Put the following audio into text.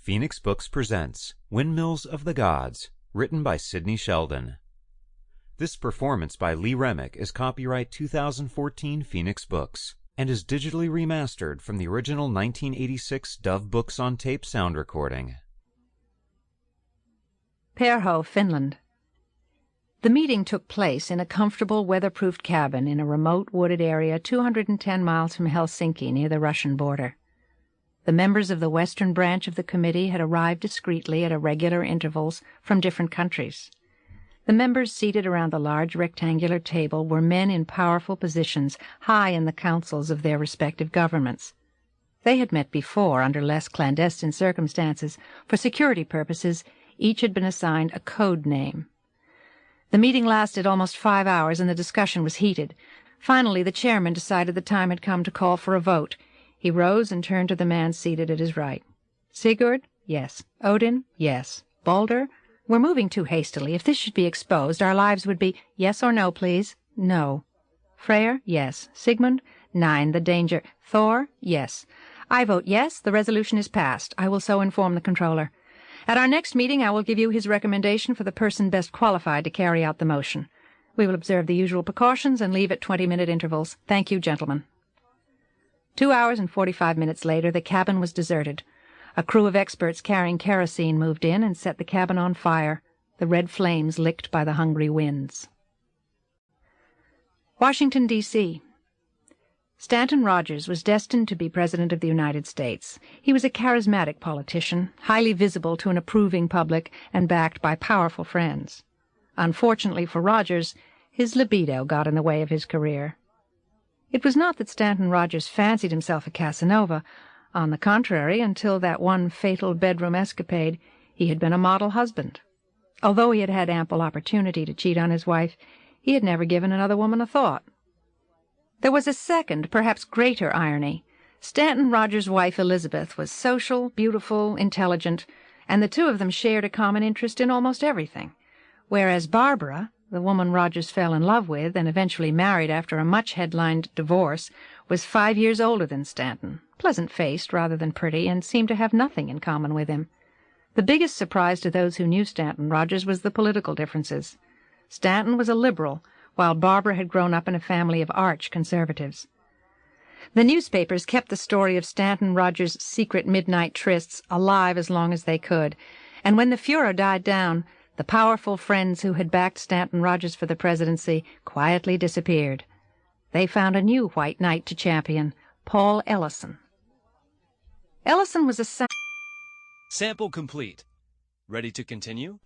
Phoenix Books presents Windmills of the Gods, written by Sidney Sheldon. This performance by Remick is copyright 2014 Phoenix Books and is digitally remastered from the original 1986 Dove Books on Tape sound recording. Perho, Finland. The meeting took place in a comfortable, weatherproofed cabin in a remote, wooded area 210 miles from Helsinki near the Russian border. The members of the western branch of the committee had arrived discreetly at irregular intervals from different countries. The members seated around the large rectangular table were men in powerful positions, high in the councils of their respective governments. They had met before under less clandestine circumstances. For security purposes, each had been assigned a code name. The meeting lasted almost 5 hours, and the discussion was heated. Finally, the chairman decided the time had come to call for a vote. He rose and turned to the man seated at his right. Sigurd? Yes. Odin? Yes. Balder? We're moving too hastily. If this should be exposed, our lives would be— Yes or no, please? No. Freyr? Yes. Sigmund? 9. The danger. Thor? Yes. I vote yes. The resolution is passed. I will so inform the controller. At our next meeting, I will give you his recommendation for the person best qualified to carry out the motion. We will observe the usual precautions and leave at 20-minute intervals. Thank you, gentlemen. 2 hours and 45 minutes later, the cabin was deserted. A crew of experts carrying kerosene moved in and set the cabin on fire, the red flames licked by the hungry winds. Washington, D.C. Stanton Rogers was destined to be President of the United States. He was a charismatic politician, highly visible to an approving public and backed by powerful friends. Unfortunately for Rogers, his libido got in the way of his career. It was not that Stanton Rogers fancied himself a Casanova. On the contrary, until that one fatal bedroom escapade, he had been a model husband. Although he had had ample opportunity to cheat on his wife, he had never given another woman a thought. There was a second, perhaps greater irony. Stanton Rogers' wife Elizabeth was social, beautiful, intelligent, and the two of them shared a common interest in almost everything, whereas Barbara, the woman Rogers fell in love with and eventually married after a much-headlined divorce, was 5 years older than Stanton, pleasant-faced rather than pretty, and seemed to have nothing in common with him. The biggest surprise to those who knew Stanton Rogers was the political differences. Stanton was a liberal, while Barbara had grown up in a family of arch conservatives. The newspapers kept the story of Stanton Rogers' secret midnight trysts alive as long as they could, and when the furor died down, the powerful friends who had backed Stanton Rogers for the presidency quietly disappeared. They found a new white knight to champion, Paul Ellison. Ellison was a Sample complete. Ready to continue?